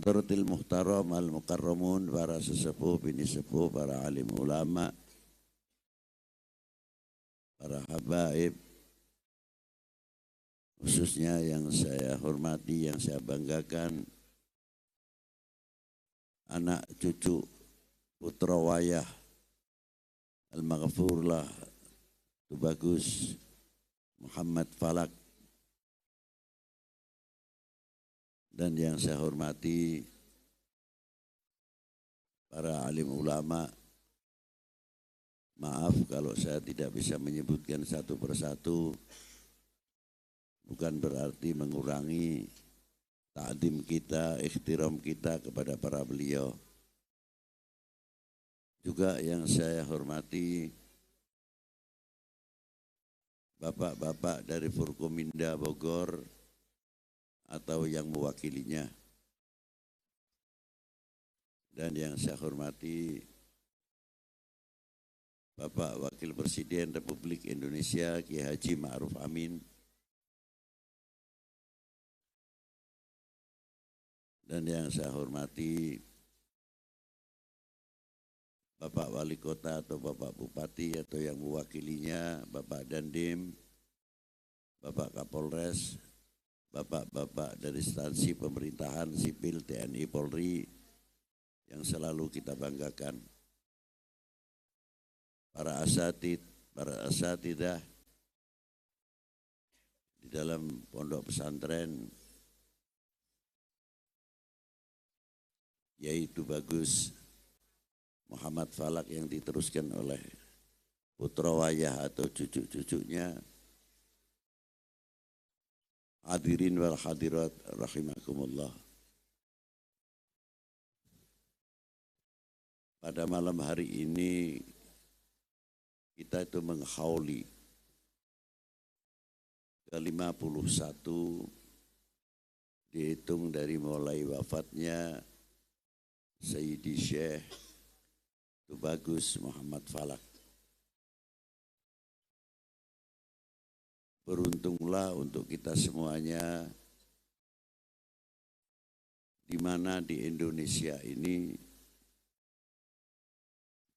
Hadratil muhtaram al-mukarramun, para sesepuh, bini sepuh, para alim ulama, para habaib, khususnya yang saya hormati, yang saya banggakan, anak cucu putra wayah al-maghfurlah Tubagus Muhammad Falak, dan yang saya hormati para alim ulama. Maaf kalau saya tidak bisa menyebutkan satu persatu, bukan berarti mengurangi ta'zim kita, ikhtiram kita kepada para beliau. Juga yang saya hormati bapak-bapak dari Forkominda Bogor atau yang mewakilinya. Dan yang saya hormati Bapak Wakil Presiden Republik Indonesia Kiai Haji Ma'ruf Amin. Dan yang saya hormati Bapak Wali Kota atau Bapak Bupati atau yang mewakilinya, Bapak Dandim, Bapak Kapolres, Bapak-bapak dari instansi pemerintahan sipil TNI Polri yang selalu kita banggakan. Para asatidah di dalam pondok pesantren, yaitu Bagus Muhammad Falak yang diteruskan oleh putra wayah atau cucu-cucunya. Hadirin wal hadirat rahimakumullah. Pada malam hari ini kita itu menghauli ke-51 dihitung dari mulai wafatnya Sayyidi Syekh Tubagus Muhammad Falak. Beruntunglah untuk kita semuanya di mana di Indonesia ini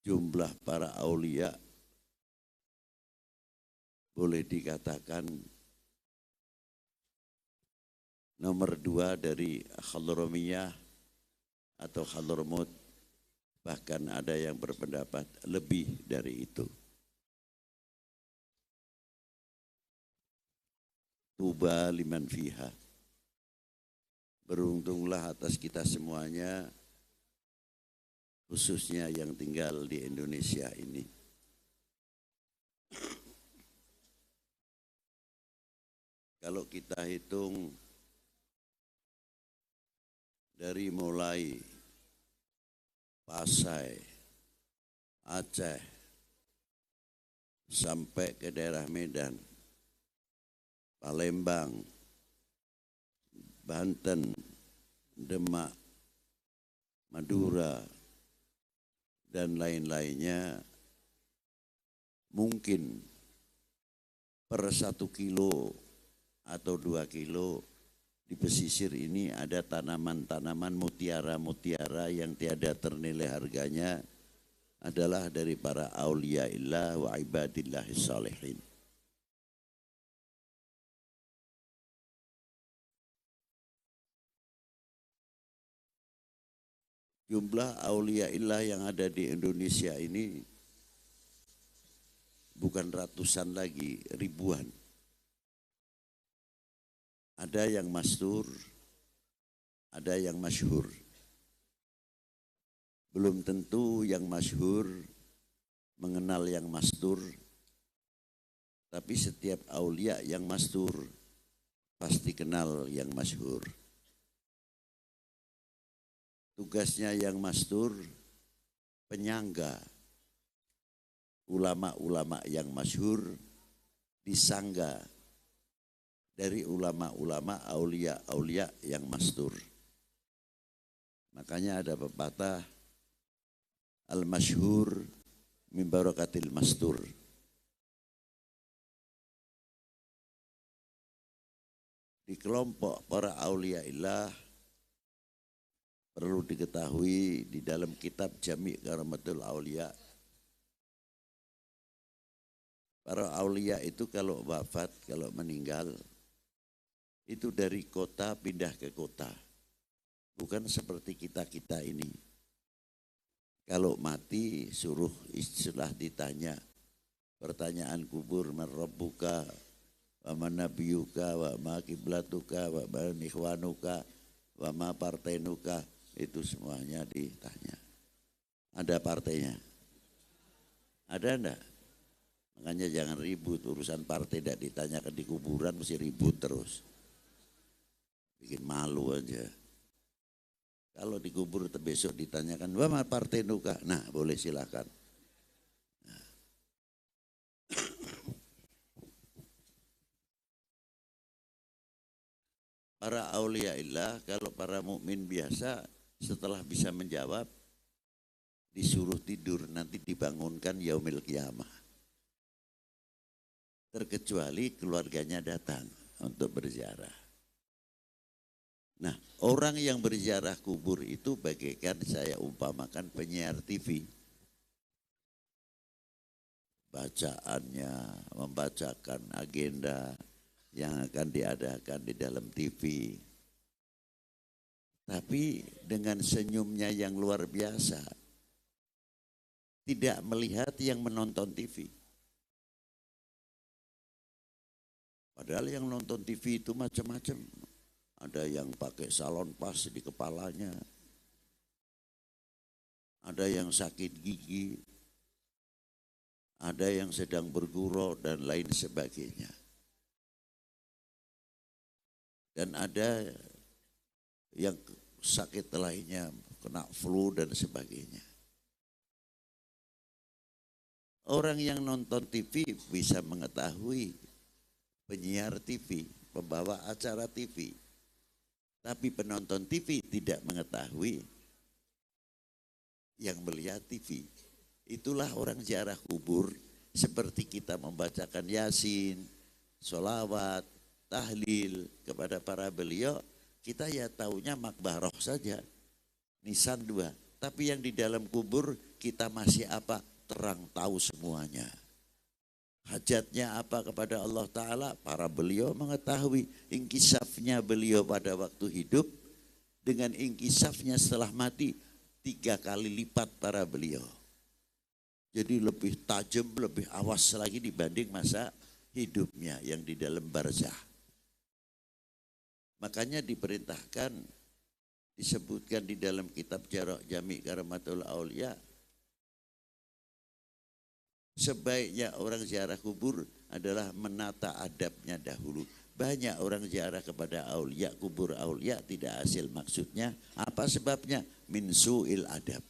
jumlah para aulia boleh dikatakan nomor 2 dari Hadramiyah atau Hadramut, bahkan ada yang berpendapat lebih dari itu. Tuba liman fiha. Beruntunglah atas kita semuanya, khususnya yang tinggal di Indonesia ini. Kalau kita hitung dari mulai Pasai, Aceh, sampai ke daerah Medan, Palembang, Banten, Demak, Madura, dan lain-lainnya, mungkin per 1 kilo atau 2 kilo di pesisir ini ada tanaman-tanaman mutiara-mutiara yang tiada ternilai harganya, adalah dari para auliaillah wa ibadillahis salihin. Jumlah auliaillah yang ada di Indonesia ini bukan ratusan lagi, ribuan. Ada yang mastur, ada yang masyhur. Belum tentu yang masyhur mengenal yang mastur, tapi setiap aulia yang mastur pasti kenal yang masyhur. Tugasnya yang mastur penyangga ulama-ulama yang masyhur, disangga dari ulama-ulama aulia-aulia yang mastur. Makanya ada pepatah al-masyhur min barakatil mastur. Di kelompok para auliaillah perlu diketahui di dalam kitab Jami' Karamatul Aulia. Para aulia itu kalau wafat, kalau meninggal, itu dari kota pindah ke kota. Bukan seperti kita-kita ini. Kalau mati suruh istilah ditanya. Pertanyaan kubur, man rabbuka, wa man nabiyuka, wa ma kiblatuka, wa ma ikhwanuka, wa ma partainuka. Itu semuanya ditanya. Ada partainya? Ada enggak? Makanya jangan ribut, urusan partai tidak ditanyakan di kuburan mesti ribut terus. Bikin malu aja. Kalau dikubur besok ditanyakan, wah partai nuka. Nah boleh silakan. Nah. Para auliaillah, kalau para mukmin biasa setelah bisa menjawab, disuruh tidur, nanti dibangunkan yaumil qiyamah. Terkecuali keluarganya datang untuk berziarah. Nah, orang yang berziarah kubur itu bagaikan saya umpamakan penyiar TV. Bacaannya membacakan agenda yang akan diadakan di dalam TV. Tapi dengan senyumnya yang luar biasa, tidak melihat yang menonton TV. Padahal yang nonton TV itu macam-macam. Ada yang pakai salon pas di kepalanya. Ada yang sakit gigi. Ada yang sedang bergurau dan lain sebagainya. Dan ada yang sakit lainnya, kena flu dan sebagainya. Orang yang nonton TV bisa mengetahui penyiar TV, pembawa acara TV. Tapi penonton TV tidak mengetahui yang melihat TV. Itulah orang ziarah kubur seperti kita membacakan Yasin, sholawat, tahlil kepada para beliau. Kita ya taunya makbaroh saja, nisan 2. Tapi yang di dalam kubur kita masih apa? Terang tahu semuanya. Hajatnya apa kepada Allah Ta'ala? Para beliau mengetahui inkisafnya beliau pada waktu hidup dengan inkisafnya setelah mati 3 kali lipat para beliau. Jadi lebih tajam, lebih awas lagi dibanding masa hidupnya yang di dalam barzah. Makanya diperintahkan, disebutkan di dalam kitab Jami' Karamatul Aulia, sebaiknya orang ziarah kubur adalah menata adabnya dahulu. Banyak orang ziarah kepada aulia, kubur aulia tidak hasil maksudnya. Apa sebabnya? Min su'il adab.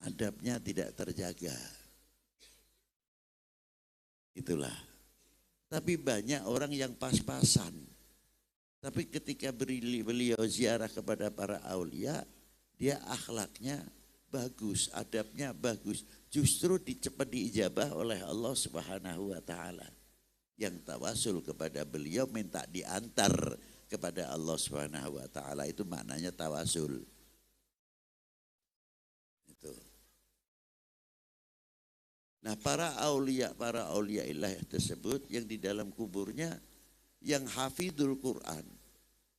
Adabnya tidak terjaga. Itulah. Tapi banyak orang yang pas-pasan. Tapi ketika beliau ziarah kepada para aulia, dia akhlaknya bagus, adabnya bagus. Justru cepat diijabah oleh Allah Subhanahu wa Ta'ala. Yang tawasul kepada beliau minta diantar kepada Allah Subhanahu wa Ta'ala. Itu maknanya tawasul. Itu. Nah, para aulia ilah tersebut yang di dalam kuburnya yang hafidul Quran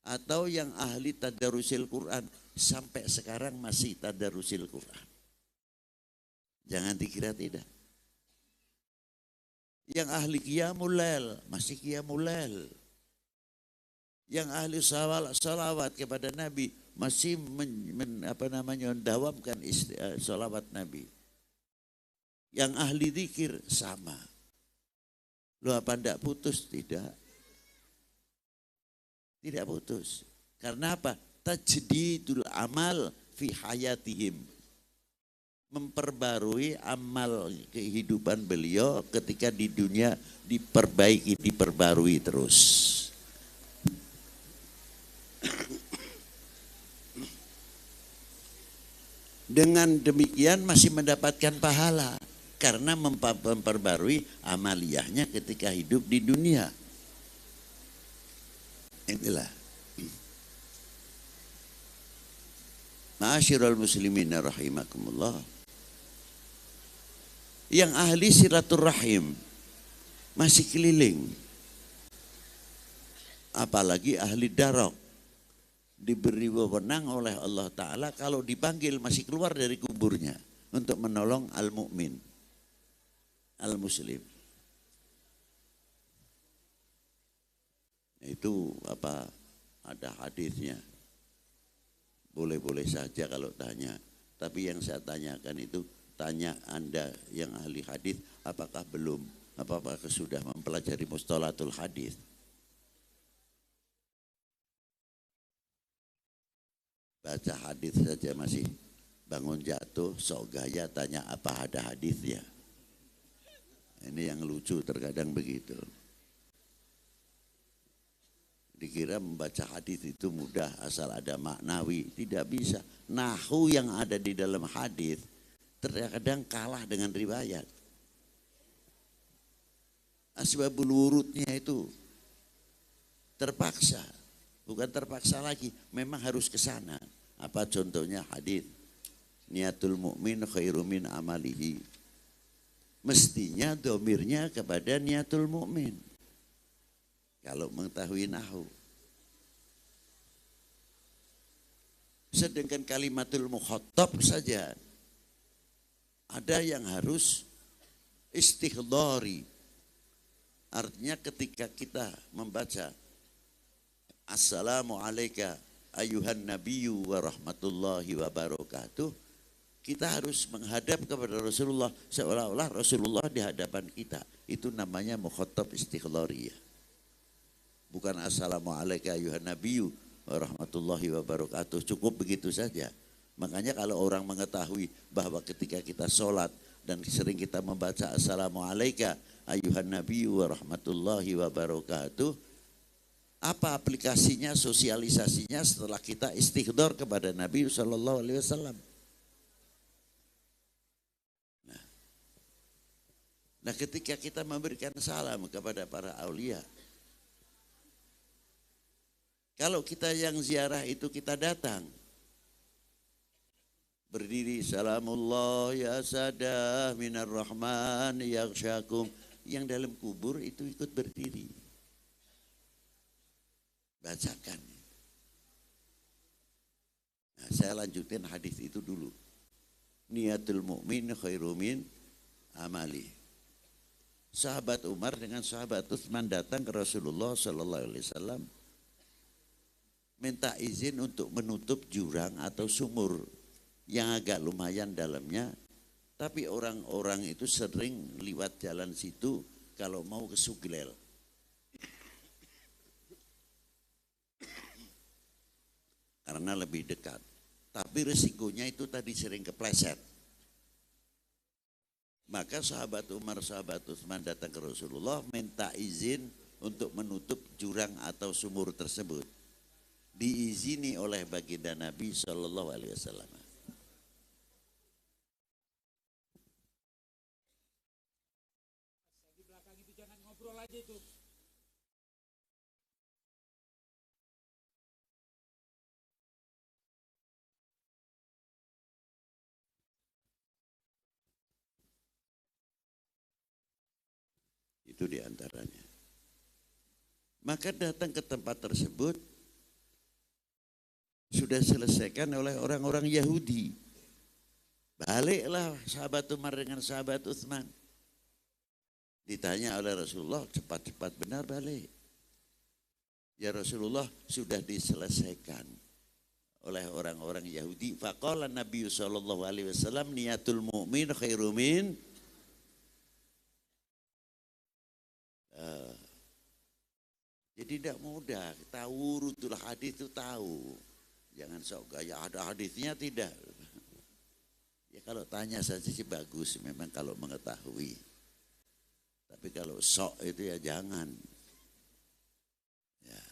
atau yang ahli tadarusil Quran sampai sekarang masih tadarusil Quran. Jangan dikira tidak. Yang ahli qiyamul lail masih qiyamul lail. Yang ahli salawat kepada Nabi masih mendawamkan salawat Nabi. Yang ahli zikir sama. Lu apa enggak putus? Tidak. Tidak putus. Karena apa? Tajdidul amal fi hayatihim. Memperbarui amal kehidupan beliau ketika di dunia diperbaiki, diperbarui terus. Dengan demikian masih mendapatkan pahala karena memperbarui amaliyahnya ketika hidup di dunia. Inilah. Ma'asyiral muslimin rahimakumullah. Yang ahli silaturahim masih keliling. Apalagi ahli darok. Diberi wewenang oleh Allah Ta'ala kalau dipanggil masih keluar dari kuburnya untuk menolong al-mu'min, al-muslim. Itu apa? Ada hadisnya. Boleh-boleh saja kalau tanya. Tapi yang saya tanyakan itu, tanya Anda yang ahli hadis, apakah belum? Apakah sudah mempelajari mustalatul hadis? Baca hadis saja masih bangun jatuh, sok gaya tanya apa ada hadisnya. Ini yang lucu terkadang begitu. Dikira membaca hadis itu mudah asal ada maknawi, tidak bisa. Nahwu yang ada di dalam hadis terkadang kalah dengan riwayat. Asbabul wurudnya itu terpaksa, bukan terpaksa lagi, memang harus ke sana. Apa contohnya hadis? Niatul mu'min khairum min amalihi. Mestinya domirnya kepada niatul mu'min. Kalau mengetahui nahwu. Sedangkan kalimatul mukhatab saja ada yang harus istighdari. Artinya ketika kita membaca Assalamualaikum ayuhan nabiyyu wa rahmatullahi wa barakatuh, kita harus menghadap kepada Rasulullah seolah-olah Rasulullah di hadapan kita. Itu namanya mukhatab istighdhariyah. Bukan Assalamualaikum ayuhan nabiyyu wa rahmatullahi wa barakatuh. Cukup begitu saja. Makanya kalau orang mengetahui bahwa ketika kita sholat dan sering kita membaca Assalamualaikum ayuhan nabiyyu wa rahmatullahi wa barakatuh, apa aplikasinya, sosialisasinya setelah kita istighdar kepada Nabi Sallallahu Alaihi Wasallam? Nah, ketika kita memberikan salam kepada para aulia, kalau kita yang ziarah itu kita datang, berdiri, salamullah ya sadah minar rahman yaghsyakum, yang dalam kubur itu ikut berdiri. Bacakan. Nah, saya lanjutin hadis itu dulu. Niatul mu'min khairum min amali. Sahabat Umar dengan sahabat Utsman datang ke Rasulullah Sallallahu Alaihi Wasallam, minta izin untuk menutup jurang atau sumur yang agak lumayan dalamnya, tapi orang-orang itu sering lewat jalan situ kalau mau ke Suglel. Karena lebih dekat. Tapi resikonya itu tadi sering kepleset. Maka sahabat Umar, sahabat Utsman datang ke Rasulullah minta izin untuk menutup jurang atau sumur tersebut. Diizini oleh baginda Nabi Sallallahu Alaihi Wasallam. Di belakang itu jangan ngobrol aja itu. Itu diantaranya. Maka datang ke tempat tersebut sudah selesaikan oleh orang-orang Yahudi. Baliklah sahabat Umar dengan sahabat Utsman. Ditanya oleh Rasulullah, cepat-cepat benar balik. Ya Rasulullah, sudah diselesaikan oleh orang-orang Yahudi. Faqala Nabi sallallahu alaihi wasallam niatul mu'min khairum min jadi tidak mudah, tahu urutul hadis itu tahu. Jangan sok gaya ada hadisnya tidak. Ya kalau tanya saja sih bagus memang kalau mengetahui. Tapi kalau sok itu ya jangan. Ya.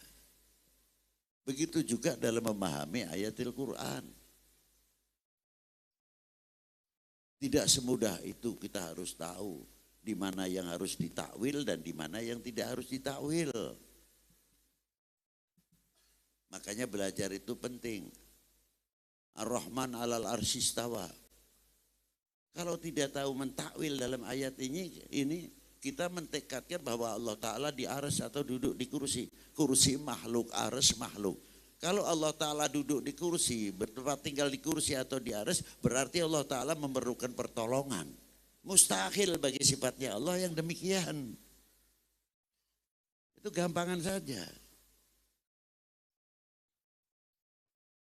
Begitu juga dalam memahami ayatil Quran. Tidak semudah itu kita harus tahu di mana yang harus ditakwil dan di mana yang tidak harus ditakwil. Makanya belajar itu penting. Ar-Rahman 'alal arsyistawa. Kalau tidak tahu mentakwil dalam ayat ini kita mentekadkan bahwa Allah Ta'ala di arsy atau duduk di kursi. Kursi makhluk, arsy makhluk. Kalau Allah Ta'ala duduk di kursi, bertempat tinggal di kursi atau di arsy, berarti Allah Ta'ala memerlukan pertolongan. Mustahil bagi sifatnya Allah yang demikian. Itu gampangan saja.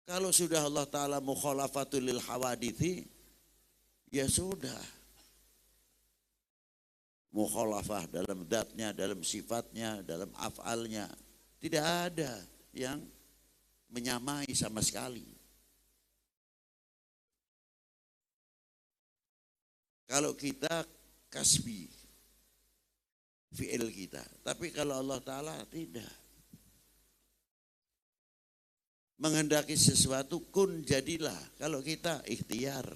Kalau sudah Allah Ta'ala mukhalafatul lil hawadithi, ya sudah. Mukhalafah dalam dzatnya, dalam sifatnya, dalam af'alnya. Tidak ada yang menyamai sama sekali. Kalau kita kasbi, fi'il kita. Tapi kalau Allah Ta'ala tidak. Menghendaki sesuatu kun jadilah. Kalau kita ikhtiar.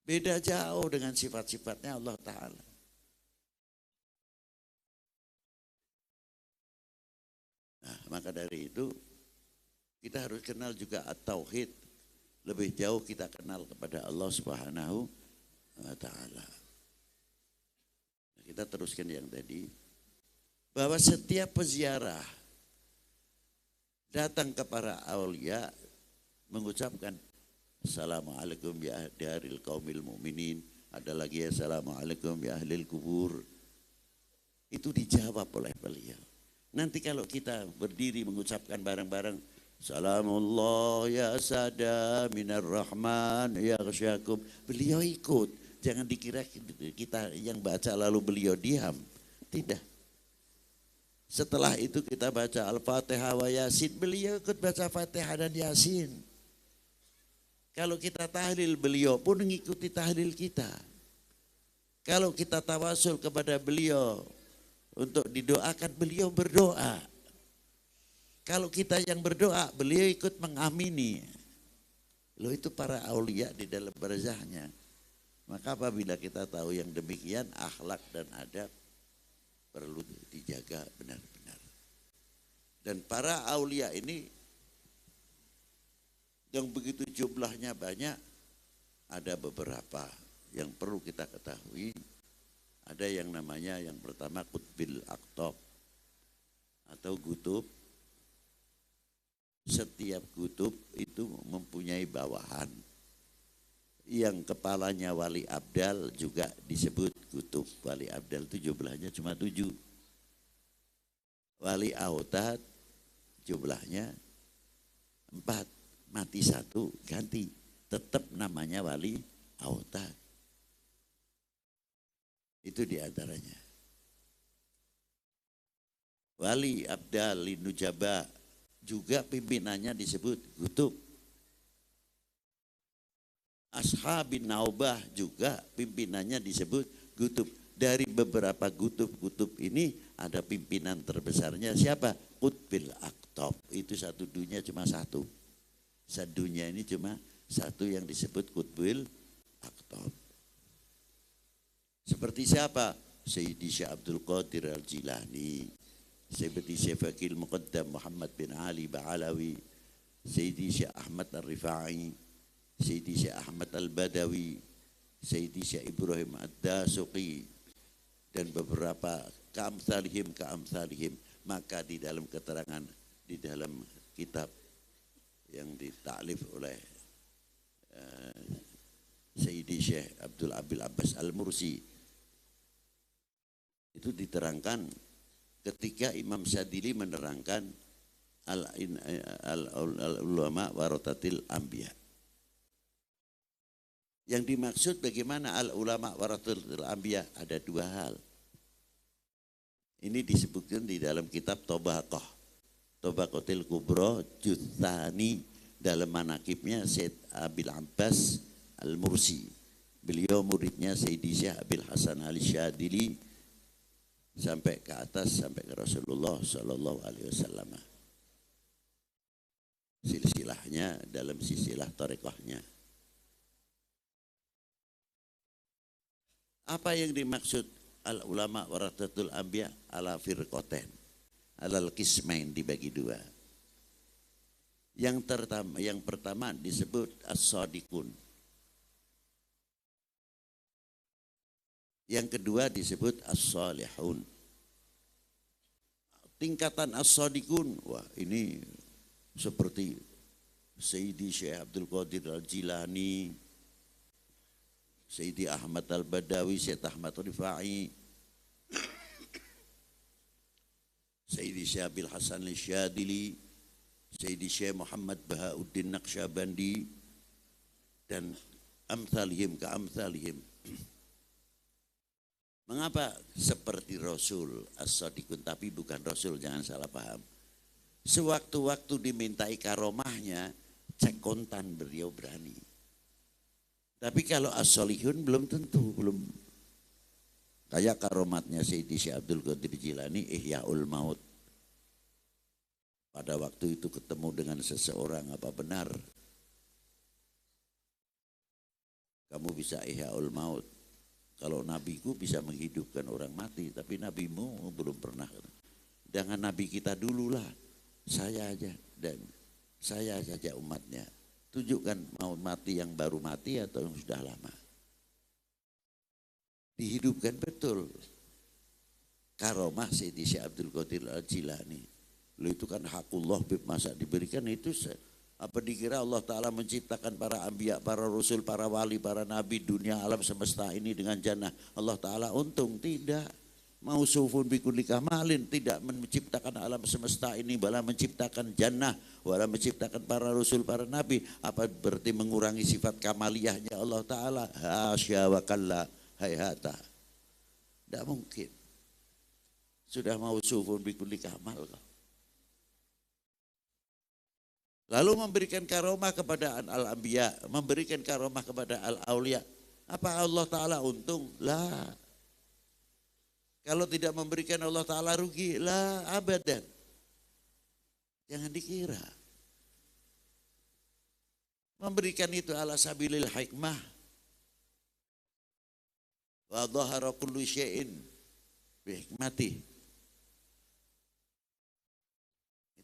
Beda jauh dengan sifat-sifatnya Allah Ta'ala. Nah, maka dari itu kita harus kenal juga at-tauhid. Lebih jauh kita kenal kepada Allah Subhanahu wa Ta'ala. Nah, kita teruskan yang tadi. Bahwa setiap peziarah datang ke para aulia mengucapkan Assalamualaikum ya daril qaumil mu'minin. Ada lagi Assalamualaikum ya ahlil kubur. Itu dijawab oleh beliau. Nanti kalau kita berdiri mengucapkan bareng-bareng Salamullah ya sada minar rahman ya ghasyakum. Beliau ikut. Jangan dikira kita yang baca lalu beliau diam. Tidak. Setelah itu kita baca Al-Fatihah wa Yasin. Beliau ikut baca Fatihah dan Yasin. Kalau kita tahlil, beliau pun mengikuti tahlil kita. Kalau kita tawasul kepada beliau untuk didoakan, beliau berdoa. Kalau kita yang berdoa, beliau ikut mengamini. Loh, itu para aulia di dalam barzahnya. Maka apabila kita tahu yang demikian, akhlak dan adab perlu dijaga benar-benar. Dan para aulia ini yang begitu jumlahnya banyak, ada beberapa yang perlu kita ketahui. Ada yang namanya yang pertama Qutbil Aqtab atau Gutub. Setiap Gutub itu mempunyai bawahan. Yang kepalanya Wali Abdal juga disebut Gutub. Wali Abdal itu jumlahnya cuma 7. Wali Autad jumlahnya 4. Mati 1 ganti, tetap namanya Wali Autad. Itu diantaranya. Wali Abdal Linujaba juga pimpinannya disebut Gutub. Ashabin Naubah juga pimpinannya disebut Gutub. Dari beberapa Gutub-Gutub ini ada pimpinan terbesarnya siapa? Qutbil Aqtab. Itu satu dunia cuma 1. Sadunya ini cuma 1 yang disebut Qutbil Aqtab. Seperti siapa? Sayyidi Syekh Abdul Qadir Al-Jilani, Sayyidi Syekh Fakil Muqaddam Muhammad bin Ali Ba'alawi, Sayyidi Syekh Ahmad Al-Rifai, Sayyidi Syekh Ahmad Al-Badawi, Sayyidi Syekh Ibrahim Ad-Dasuqi, dan beberapa keamsalihim. Maka di dalam keterangan, di dalam kitab yang ditaklif oleh Sayyidi Syekh Abdul Abil Abbas Al-Mursi, itu diterangkan ketika Imam Syadili menerangkan al-ulama waratatil anbiya. Yang dimaksud bagaimana al-ulama waratatil anbiya? Ada 2 hal. Ini disebutkan di dalam kitab Tabaqatil Kubra Juthani, dalam manakibnya Syed Abil Abbas Al-Mursi. Beliau muridnya Sayyidi Syekh Abil Hasan Al-Syadili sampai ke atas, sampai ke Rasulullah Sallallahu Alaihi Wasallam. Silsilahnya dalam silsilah tarekhahnya. Apa yang dimaksud al-ulama warathatul anbiya ala firqatain? Alal qismain, dibagi 2. Yang pertama disebut as-shadiqun. Yang kedua disebut as-salihun. Tingkatan as-shadiqun, wah ini seperti Sayyidi Syekh Abdul Qadir Al-Jilani, Sayyidi Ahmad Al-Badawi, Syekh Ahmad Rifai, Sayyidi Syekh Abil Hasan Al-Syadili, Sayyidi Syekh Muhammad Bahauddin Naqsyabandi, dan amthalihim ka amthalihim. Mengapa seperti Rasul as-shadiqun, tapi bukan Rasul, jangan salah paham. Sewaktu-waktu dimintai karomahnya, cek kontan beliau berani. Tapi kalau as-salihun belum tentu, belum. Kayak karomatnya Sayyidi Syekh Abdul Qadir Jilani, Ihya'ul Maut. Pada waktu itu ketemu dengan seseorang, apa benar kamu bisa Ihya'ul Maut? Kalau nabiku bisa menghidupkan orang mati, tapi nabimu belum pernah. Dengan nabi kita dululah, saya aja dan saya saja umatnya. Tunjukkan mau mati yang baru mati atau yang sudah lama. Dihidupkan betul. Karomah Sayyidi Syekh Abdul Qadir Al-Jilani. Itu kan hakullah, masa diberikan itu apa dikira Allah Ta'ala menciptakan para anbiya, para rasul, para wali, para nabi, dunia alam semesta ini dengan jannah. Allah Ta'ala untung? Tidak. Mausufun bikulli kamalin, tidak menciptakan alam semesta ini, malah menciptakan jannah, malah menciptakan para rasul, para nabi. Apa berarti mengurangi sifat kamaliyahnya Allah Ta'ala? Hasya wa kalla, hayhata. Tidak mungkin. Sudah mausufun bikulli kamal kok. Lalu memberikan karomah kepada al-anbiya, memberikan karomah kepada al-aulia. Apa Allah Ta'ala untung? Lah. Kalau tidak memberikan Allah Ta'ala rugi? Lah, abadan. Jangan dikira. Memberikan itu ala sabilil hikmah. Wa dhahara kullu syai'in bihikmatih.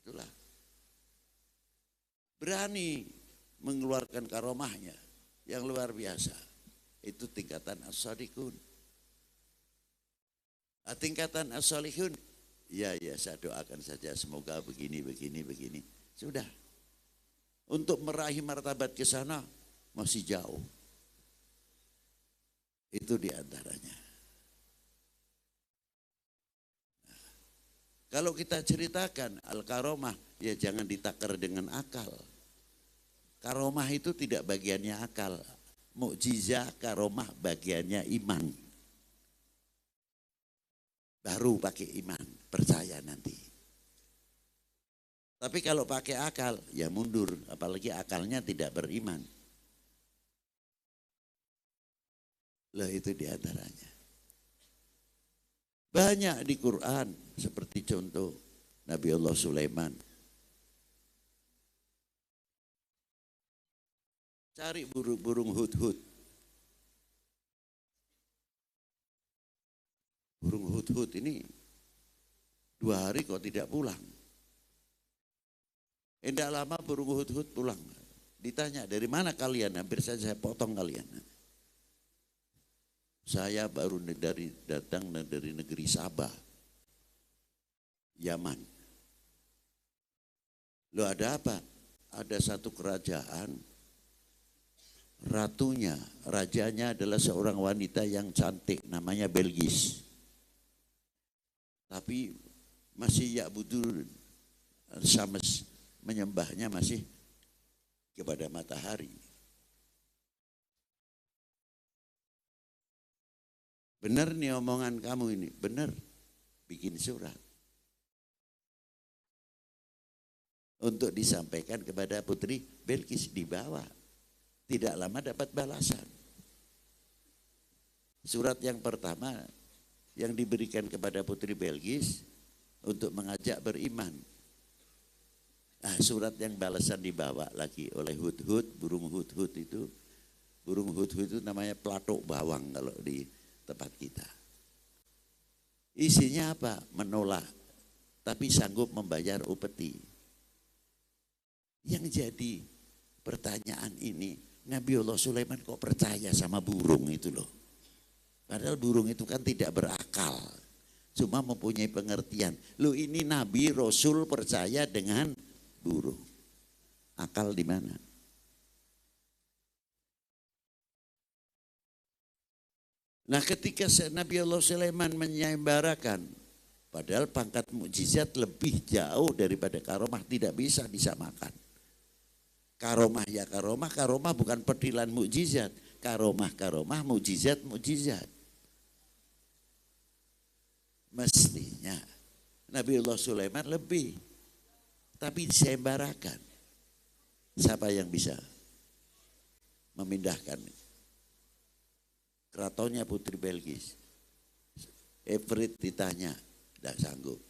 Itulah. Berani mengeluarkan karomahnya yang luar biasa. Itu tingkatan as-shadiqun. Tingkatan as-salihun, ya saya doakan saja semoga begini. Sudah. Untuk meraih martabat ke sana masih jauh. Itu diantaranya. Nah, kalau kita ceritakan al-karomah, ya jangan ditakar dengan akal. Karomah itu tidak bagiannya akal. Mukjizah karomah bagiannya iman. Baru pakai iman, percaya nanti. Tapi kalau pakai akal, ya mundur. Apalagi akalnya tidak beriman. Lah itu diantaranya. Banyak di Quran, seperti contoh Nabi Allah Sulaiman. Cari burung hudhud. Burung hudhud ini 2 hari kok tidak pulang. Tidak lama burung hudhud pulang. Ditanya, dari mana kalian? Hampir saja saya potong kalian. Saya baru datang dari negeri Sabah, Yaman. Loh ada apa? Ada satu kerajaan, rajanya adalah seorang wanita yang cantik, namanya Belgis. Tapi masih ya'budul syams, menyembahnya masih kepada matahari. Benar nih omongan kamu ini, benar. Bikin surat untuk disampaikan kepada putri Belkis, dibawa. Tidak lama dapat balasan. Surat yang pertama yang diberikan kepada putri Belkis untuk mengajak beriman. Nah, surat yang balasan dibawa lagi oleh hudhud, burung hudhud itu. Burung hudhud itu namanya pelatuk bawang kalau di tempat kita. Isinya apa? Menolak, tapi sanggup membayar upeti. Yang jadi pertanyaan ini, Nabiullah Sulaiman kok percaya sama burung itu loh. Padahal burung itu kan tidak berakal. Cuma mempunyai pengertian. Loh ini Nabi Rasul percaya dengan burung. Akal di mana? Nah ketika Nabi Allah Sulaiman menyembarakan, padahal pangkat mukjizat lebih jauh daripada karomah, tidak bisa disamakan. Karomah ya karomah, karomah bukan pedilan mukjizat. Karomah, mukjizat, mukjizat. Mestinya Nabi Allah Sulaiman lebih, tapi disembarakan. Siapa yang bisa memindahkan keratonnya Putri Belgis? Everett ditanya, tidak sanggup.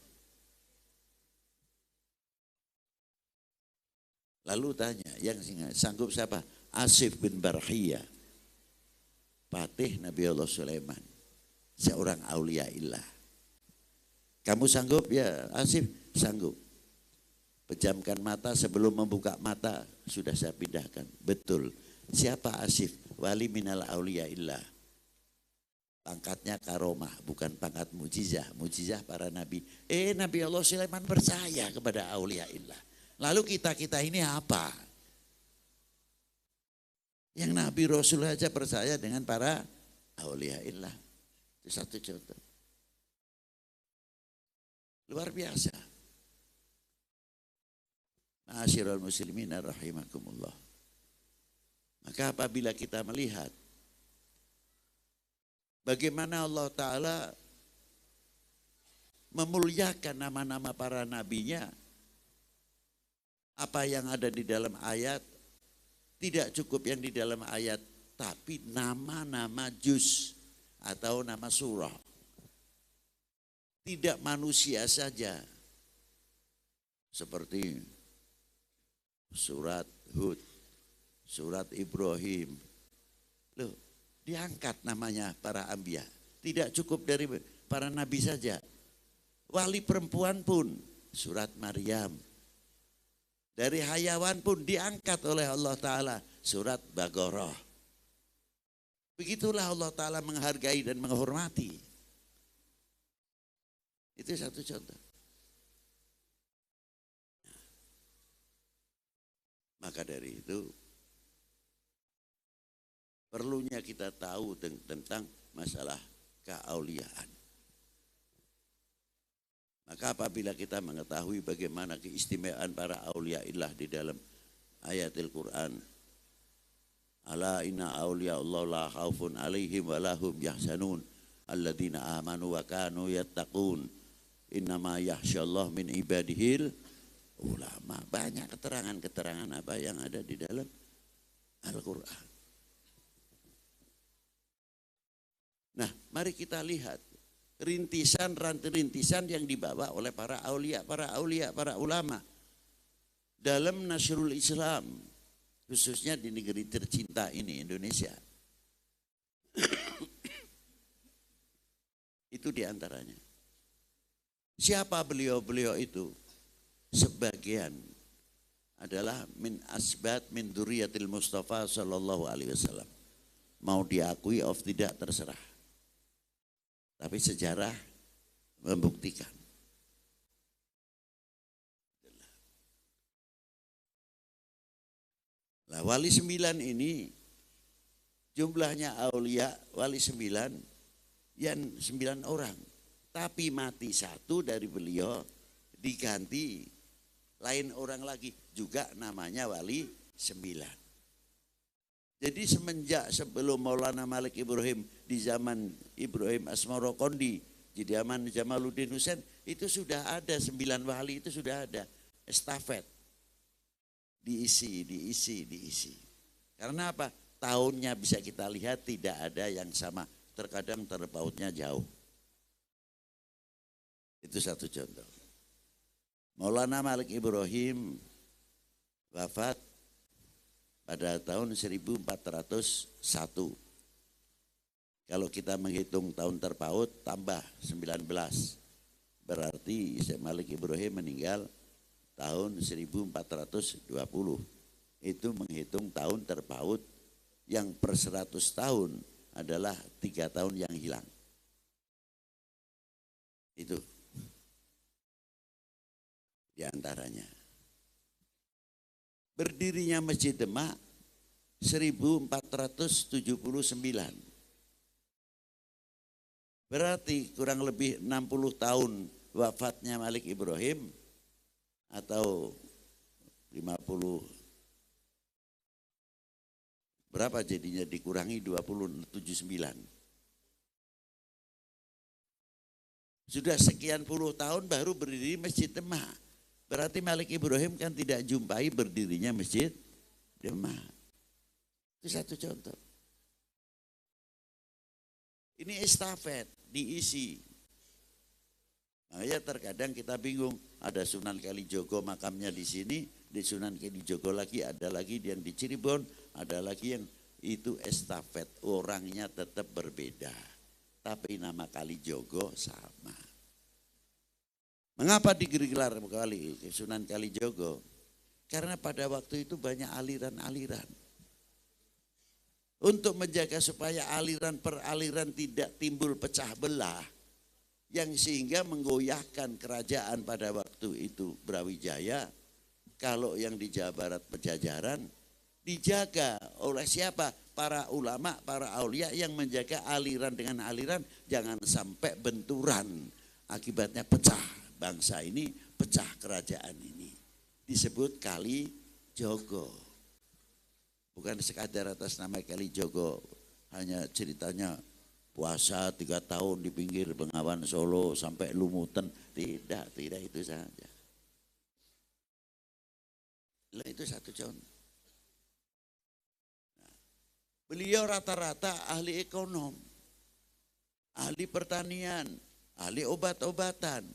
Lalu tanya, yang sanggup siapa? Asif bin Barhiyah, patih Nabi Allah Sulaiman, seorang aulia illah. Kamu sanggup? Ya Asif sanggup. Pejamkan mata, sebelum membuka mata sudah saya pindahkan. Betul. Siapa Asif? Wali minal aulia illah. Pangkatnya karomah, bukan pangkat mujizah. Mujizah para nabi. Nabi Allah Sulaiman percaya kepada aulia illah. Lalu kita ini apa? Yang Nabi Rasul saja percaya dengan para aulia illah. Itu satu contoh. Luar biasa. Ma'asyiral muslimin rahimakumullah. Maka apabila kita melihat bagaimana Allah Ta'ala memuliakan nama-nama para nabinya, apa yang ada di dalam ayat, tidak cukup yang di dalam ayat, tapi nama-nama juz atau nama surah. Tidak manusia saja, seperti surat Hud, surat Ibrahim. Loh, diangkat namanya para anbiya. Tidak cukup dari para nabi saja. Wali perempuan pun, surat Maryam. Dari hayawan pun diangkat oleh Allah Ta'ala, surat Baqarah. Begitulah Allah Ta'ala menghargai dan menghormati. Itu satu contoh. Maka dari itu perlunya kita tahu tentang masalah keauliaan. Maka apabila kita mengetahui bagaimana keistimewaan para aulia illah di dalam ayat Al-Quran, ala inna aulia Allah la khaufun alaihim wa lahum yahzanun alladzina amanu wa kanu yattaqun innama yakhsyallahu min ibadihil ulama. Banyak keterangan-keterangan apa yang ada di dalam Al-Quran. Nah, mari kita lihat rintisan yang dibawa oleh para aulia, para ulama dalam nasrul Islam, khususnya di negeri tercinta ini, Indonesia. Itu diantaranya. Siapa beliau-beliau itu? Sebagian adalah min asbat min dzurriyyatil Mustafa sallallahu alaihi wasallam. Mau diakui atau tidak terserah. Tapi sejarah membuktikan. Nah, wali 9 ini jumlahnya aulia wali 9 yang 9 orang. Tapi mati satu dari beliau, diganti lain orang lagi, juga namanya wali 9. Jadi semenjak sebelum Maulana Malik Ibrahim, di zaman Ibrahim Asmarokondi, di zaman Jamaluddin Husain, itu sudah ada 9 wali, itu sudah ada estafet. Diisi. Karena apa? Tahunnya bisa kita lihat tidak ada yang sama, terkadang terpautnya jauh. Itu satu contoh. Maulana Malik Ibrahim wafat pada tahun 1401. Kalau kita menghitung tahun terpaut tambah 19. Berarti Syekh Malik Ibrahim meninggal tahun 1420. Itu menghitung tahun terpaut yang per 100 tahun adalah 3 tahun yang hilang. Itu di antaranya. Berdirinya Masjid Demak 1479. Berarti kurang lebih 60 tahun wafatnya Malik Ibrahim atau 50, berapa jadinya dikurangi 279. Sudah sekian puluh tahun baru berdiri Masjid Demak. Berarti Malik Ibrahim kan tidak jumpai berdirinya Masjid Demak. Itu satu contoh. Ini estafet, diisi. Makanya terkadang kita bingung, ada Sunan Kalijogo makamnya di sini, di Sunan Kalijogo lagi, ada lagi yang di Cirebon, ada lagi yang itu estafet, orangnya tetap berbeda. Tapi nama Kalijogo sama. Mengapa digelar Sunan Kalijogo? Karena pada waktu itu banyak aliran-aliran. Untuk menjaga supaya aliran per aliran tidak timbul pecah belah, yang sehingga menggoyahkan kerajaan pada waktu itu Brawijaya, kalau yang di Jawa Barat Pajajaran, dijaga oleh siapa? Para ulama, para aulia yang menjaga aliran dengan aliran, jangan sampai benturan. Akibatnya pecah bangsa ini, pecah kerajaan ini. Disebut Kalijogo. Bukan sekadar atas nama Kalijogo, hanya ceritanya puasa 3 tahun di pinggir Bengawan Solo sampai lumutan. Tidak itu saja. Itu satu contoh. Nah, beliau rata-rata ahli ekonom, ahli pertanian, ahli obat-obatan,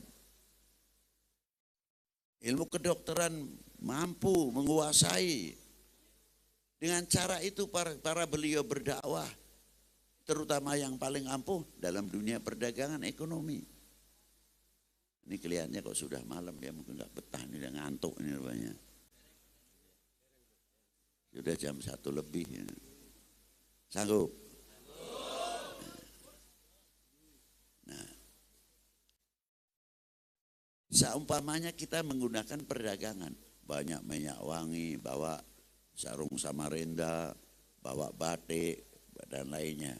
ilmu kedokteran mampu menguasai. Dengan cara itu para beliau berdakwah, terutama yang paling ampuh dalam dunia perdagangan ekonomi. Ini kelihatannya kok sudah malam ya, mungkin nggak betah ini, udah ngantuk ini rupanya. Sudah jam 1 lebih. Ya. Sanggup? Nah, seumpamanya kita menggunakan perdagangan, banyak minyak wangi, bawa sarung Samarinda, bawa batik, dan lainnya.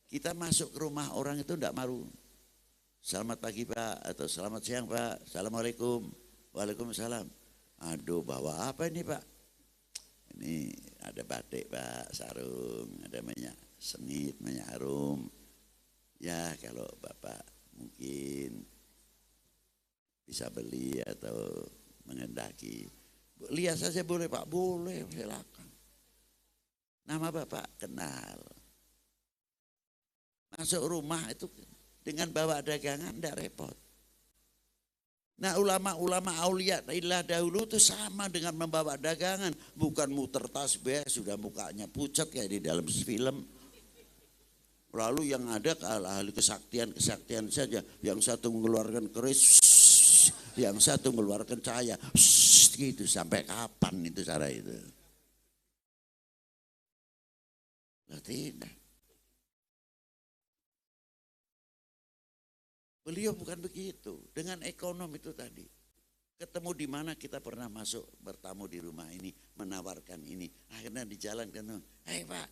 Kita masuk ke rumah orang itu tidak malu. Selamat pagi Pak, atau selamat siang Pak, Assalamualaikum, Waalaikumsalam. Aduh, bawa apa ini Pak? Ini ada batik Pak, sarung, ada minyak sengit, minyak harum. Ya kalau Bapak mungkin bisa beli atau mengendaki. Lihat saja boleh Pak, boleh, silakan. Nama Bapak kenal. Masuk rumah itu dengan bawa dagangan tidak repot. Nah ulama-ulama aulia ilah dahulu itu sama dengan membawa dagangan. Bukan muter tasbih, sudah mukanya pucat kayak di dalam film. Lalu yang ada ahli kesaktian saja. Yang satu mengeluarkan keris, yang satu mengeluarkan cahaya. Gitu, sampai kapan itu cara itu? Nah, tidak. Beliau bukan begitu. Dengan ekonom itu tadi. Ketemu di mana kita pernah masuk bertamu di rumah ini, menawarkan ini. Akhirnya di jalan kan, "Hei Pak,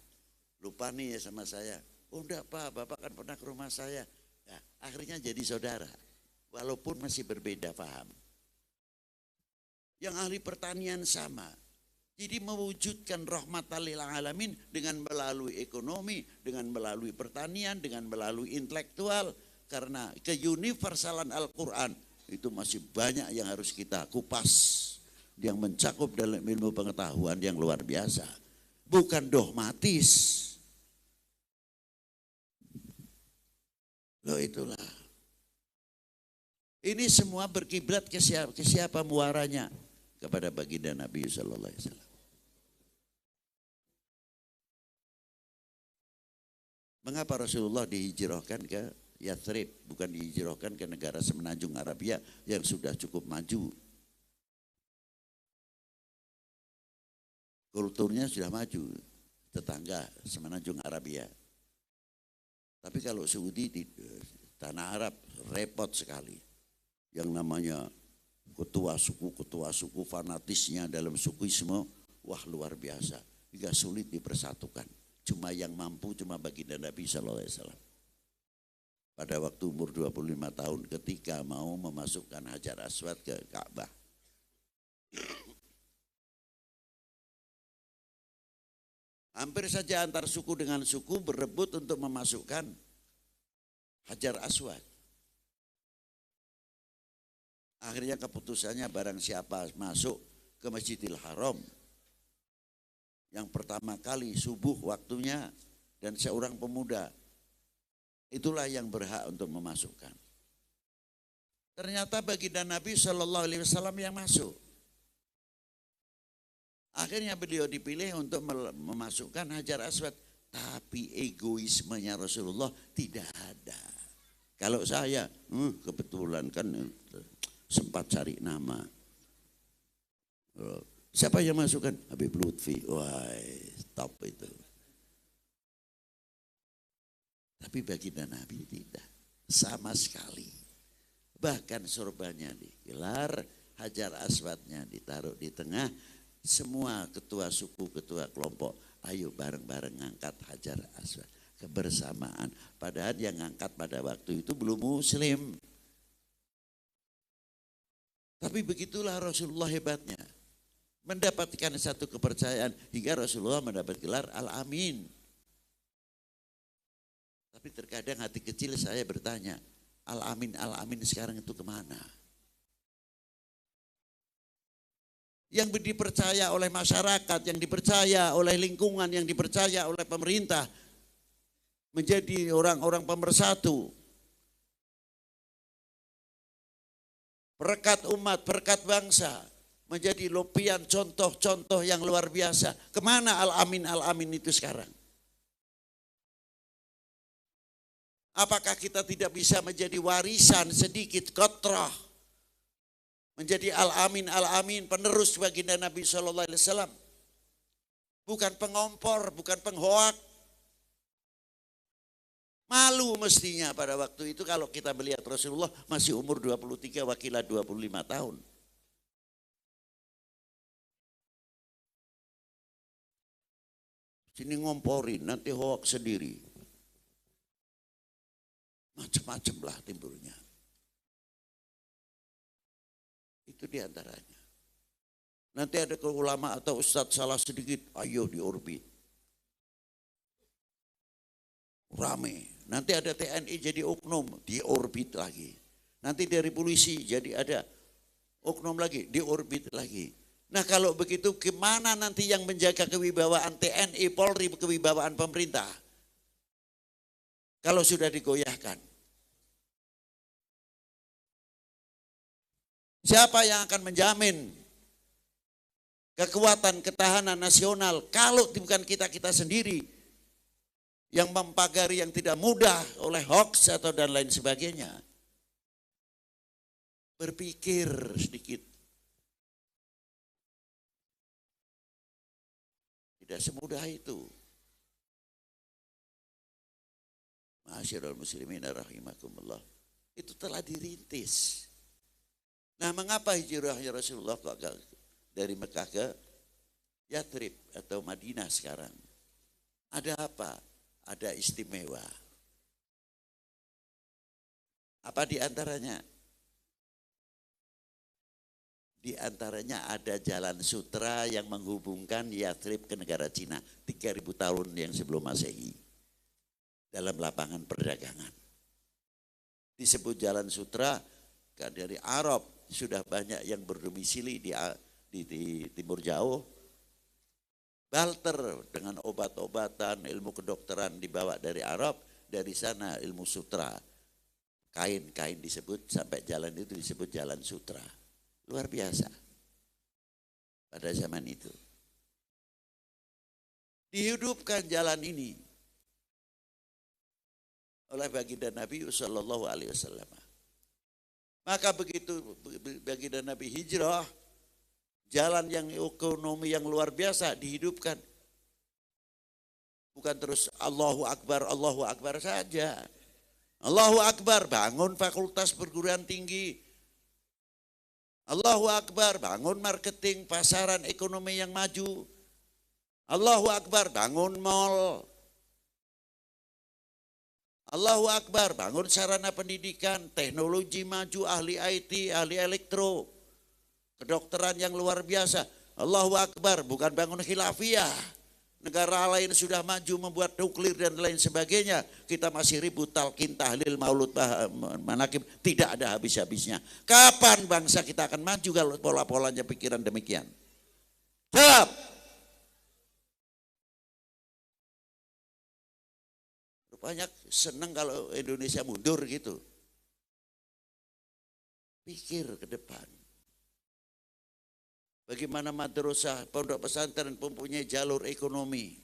lupa nih ya sama saya." "Oh enggak Pak, Bapak kan pernah ke rumah saya." Ya, akhirnya jadi saudara. Walaupun masih berbeda paham. Yang ahli pertanian sama. Jadi mewujudkan rahmatan lil alamin dengan melalui ekonomi, dengan melalui pertanian, dengan melalui intelektual. Karena keuniversalan Al-Quran itu masih banyak yang harus kita kupas. Yang mencakup dalam ilmu pengetahuan yang luar biasa. Bukan dogmatis. Loh itulah. Ini semua berkiblat ke siapa muaranya? Kepada baginda Nabi sallallahu alaihi wasallam. Mengapa Rasulullah dihijrahkan ke Yathrib, bukan dihijrahkan ke negara semenanjung Arabia yang sudah cukup maju? kulturnya sudah maju, tetangga semenanjung Arabia. Tapi kalau Saudi di tanah Arab repot sekali. Yang namanya ketua suku fanatisnya dalam sukuisme, wah luar biasa. Hingga sulit dipersatukan. Cuma yang mampu cuma baginda Nabi SAW. Pada waktu umur 25 tahun ketika mau memasukkan Hajar Aswad ke Ka'bah. Hampir saja antar suku dengan suku berebut untuk memasukkan Hajar Aswad. Akhirnya keputusannya barang siapa masuk ke Masjidil Haram, yang pertama kali subuh waktunya dan seorang pemuda, itulah yang berhak untuk memasukkan. Ternyata baginda Nabi Shallallahu Alaihi Wasallam yang masuk. Akhirnya beliau dipilih untuk memasukkan Hajar Aswad. Tapi egoismenya Rasulullah tidak ada. Kalau saya, kebetulan kan sempat cari nama. Siapa yang masukkan? Habib Lutfi. Wah, top itu. Tapi baginda Nabi tidak. Sama sekali. Bahkan sorbannya digelar, Hajar Aswadnya ditaruh di tengah. Semua ketua suku, ketua kelompok, ayo bareng-bareng ngangkat Hajar Aswad. Kebersamaan. Padahal yang ngangkat pada waktu itu belum muslim. Tapi begitulah Rasulullah hebatnya. Mendapatkan satu kepercayaan hingga Rasulullah mendapat gelar Al-Amin. Tapi terkadang hati kecil saya bertanya, Al-Amin, Al-Amin sekarang itu kemana? Yang dipercaya oleh masyarakat, yang dipercaya oleh lingkungan, yang dipercaya oleh pemerintah, menjadi orang-orang pemersatu, perekat umat, perekat bangsa, menjadi lopian contoh-contoh yang luar biasa. Kemana Al-Amin, Al-Amin itu sekarang? Apakah kita tidak bisa menjadi warisan sedikit kotroh, menjadi Al-Amin, Al-Amin, penerus baginda Nabi SAW? Bukan pengompor, bukan penghoak. Malu mestinya pada waktu itu kalau kita melihat Rasulullah masih umur 23, wakilah 25 tahun. Sini ngomporin, nanti hoak sendiri. Macam-macam lah timbulnya. Itu diantaranya. Nanti ada ulama atau ustadz salah sedikit, ayo diorbit. Rame. Nanti ada TNI jadi oknum, diorbit lagi. Nanti dari polisi jadi ada oknum lagi, diorbit lagi. Nah kalau begitu gimana nanti yang menjaga kewibawaan TNI, Polri, kewibawaan pemerintah? Kalau sudah digoyahkan. Siapa yang akan menjamin kekuatan ketahanan nasional kalau bukan kita-kita sendiri yang mempagari yang tidak mudah oleh hoax atau dan lain sebagainya? Berpikir sedikit. Tidak semudah itu. Ma'asyiral muslimin rahimakumullah. Itu telah dirintis. Nah, mengapa hijrahnya Rasulullah kok dari Mekah ke Yathrib atau Madinah sekarang? Ada apa? Ada istimewa. Apa di antaranya? Di antaranya ada jalan sutra yang menghubungkan Yathrib ke negara Cina 3000 tahun yang sebelum Masehi. Dalam lapangan perdagangan. Disebut jalan sutra dari Arab, sudah banyak yang berdomisili di timur jauh. Balter dengan obat-obatan, ilmu kedokteran dibawa dari Arab, dari sana ilmu sutra. Kain-kain disebut, sampai jalan itu disebut jalan sutra. Luar biasa pada zaman itu. Dihidupkan jalan ini oleh baginda Nabi Sallallahu Alaihi Wasallam. Maka begitu baginda Nabi hijrah, Jalan yang ekonomi yang luar biasa dihidupkan. Bukan terus Allahu Akbar saja. Allahu Akbar, bangun fakultas perguruan tinggi. Allahu Akbar, bangun marketing, pasaran ekonomi yang maju. Allahu Akbar, bangun mall. Allahu Akbar, bangun sarana pendidikan, teknologi maju, ahli IT, ahli elektro, kedokteran yang luar biasa. Allahu Akbar, bukan bangun khilafiyah. Negara lain sudah maju membuat nuklir dan lain sebagainya. Kita masih ribut talqin, tahlil, maulud, manakib. Tidak ada habis-habisnya. Kapan bangsa kita akan maju kalau pola-polanya pikiran demikian? Jawab. Rupanya senang kalau Indonesia mundur gitu. Pikir ke depan. Bagaimana madrasah, pondok pesantren mempunyai jalur ekonomi.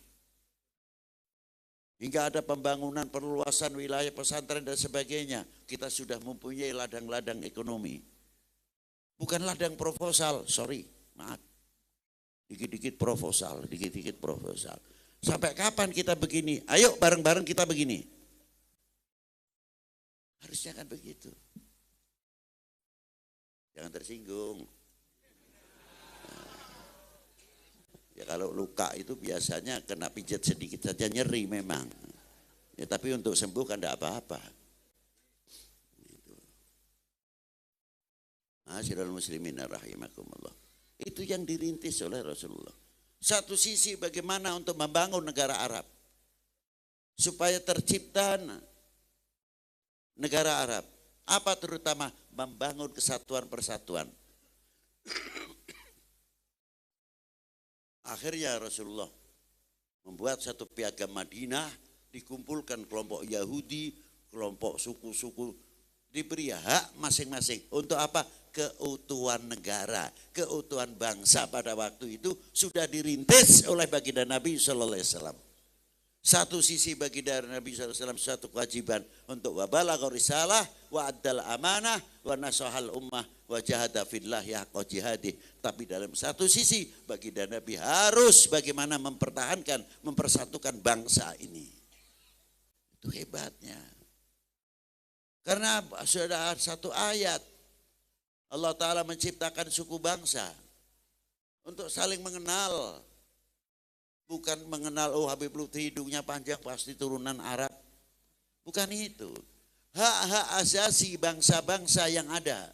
Hingga ada pembangunan perluasan wilayah pesantren dan sebagainya. Kita sudah mempunyai ladang-ladang ekonomi. Bukan ladang proposal, maaf. Dikit-dikit proposal, dikit-dikit proposal. Sampai kapan kita begini? Ayo bareng-bareng kita begini. Harusnya kan begitu. Jangan tersinggung. Ya kalau luka itu biasanya kena pijat sedikit saja nyeri memang. Ya tapi untuk sembuh kan tidak apa-apa. Gitu. Ma'asyiral muslimin rahimakumullah. Itu yang dirintis oleh Rasulullah. Satu sisi bagaimana untuk membangun negara Arab. Supaya tercipta negara Arab. Apa terutama? Membangun kesatuan persatuan. Akhirnya Rasulullah membuat satu piagam Madinah, dikumpulkan kelompok Yahudi, kelompok suku-suku, diberi hak masing-masing. Untuk apa? Keutuhan negara, keutuhan bangsa pada waktu itu sudah dirintis oleh baginda Nabi Sallallahu Alaihi Wasallam. Satu sisi baginda Nabi Sallallahu Alaihi Wasallam satu kewajiban untuk wabalagha risalah wa addal amanah wa nasahal ummah wa jahada fillahi haqqa jihadih. Tapi dalam satu sisi baginda Nabi harus bagaimana mempertahankan, mempersatukan bangsa ini. Itu hebatnya. Karena sudah satu ayat Allah Ta'ala menciptakan suku bangsa untuk saling mengenal. Bukan mengenal, oh Habib Lutfi hidungnya panjang pasti turunan Arab. Bukan itu. Hak-hak asasi bangsa-bangsa yang ada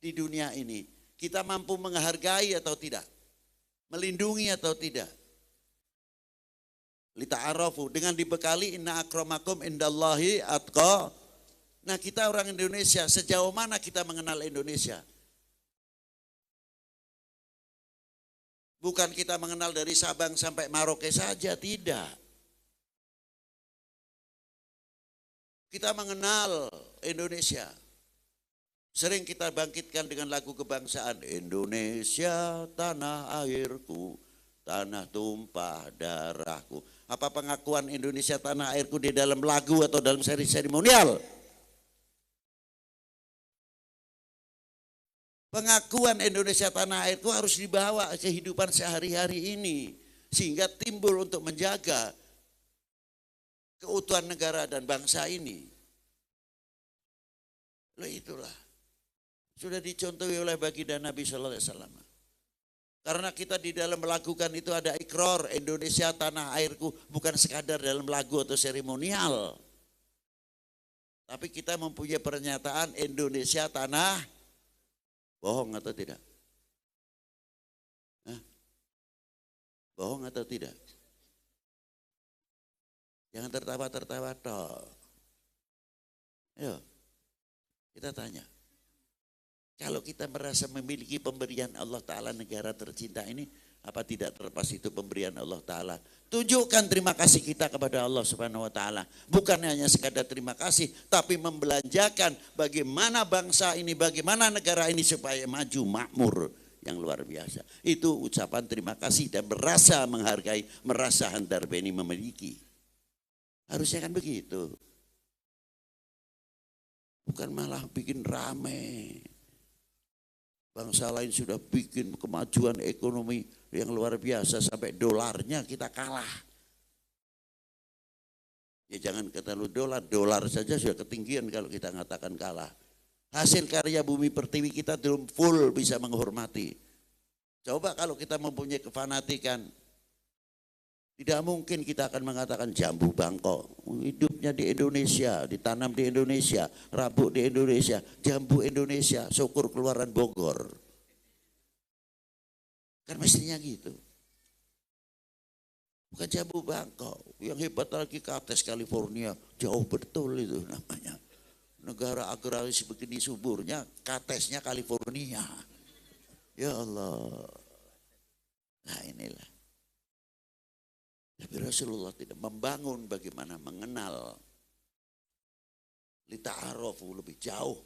di dunia ini. Kita mampu menghargai atau tidak? Melindungi atau tidak? Lita'arafu, dengan dibekali inna akramakum indallahi atqa. Nah kita orang Indonesia, sejauh mana kita mengenal Indonesia? Bukan kita mengenal dari Sabang sampai Maroke saja, tidak. Kita mengenal Indonesia. Sering kita bangkitkan dengan lagu kebangsaan. Indonesia tanah airku, tanah tumpah darahku. Apa pengakuan Indonesia tanah airku di dalam lagu atau dalam seri seremonial? Pengakuan Indonesia tanah airku harus dibawa kehidupan sehari-hari ini. Sehingga timbul untuk menjaga keutuhan negara dan bangsa ini. Itulah. Sudah dicontohi oleh baginda Nabi Sallallahu Alaihi Wasallam. Karena kita di dalam melakukan itu ada ikrar Indonesia tanah airku. Bukan sekadar dalam lagu atau seremonial. Tapi kita mempunyai pernyataan Indonesia tanah. Bohong atau tidak? Hah? Bohong atau tidak? Jangan tertawa-tertawa toh. Ayo, kita tanya. Kalau kita merasa memiliki pemberian Allah Ta'ala negara tercinta ini, apa tidak terlepas itu pemberian Allah Ta'ala? Tunjukkan terima kasih kita kepada Allah Subhanahu Wa Ta'ala. Bukan hanya sekadar terima kasih, tapi membelanjakan bagaimana bangsa ini, bagaimana negara ini supaya maju makmur yang luar biasa. Itu ucapan terima kasih dan merasa menghargai, merasa handar beni memiliki. Harusnya kan begitu. Bukan malah bikin rame. Bangsa lain sudah bikin kemajuan ekonomi yang luar biasa sampai dolarnya kita kalah. Ya jangan kata lu dolar saja sudah ketinggian kalau kita mengatakan kalah. Hasil karya bumi pertiwi kita belum full bisa menghormati. Coba kalau kita mempunyai kefanatikan, tidak mungkin kita akan mengatakan jambu Bangkok. Hidupnya di Indonesia, ditanam di Indonesia, rabuk di Indonesia, jambu Indonesia, syukur keluaran Bogor. Kan mestinya gitu. Bukan jambu Bangkok. Yang hebat lagi Kates California, jauh betul itu namanya. Negara agraris begini suburnya, Katesnya California. Ya Allah. Nah inilah. Tapi Rasulullah tidak membangun bagaimana mengenal lita'arofu lebih jauh.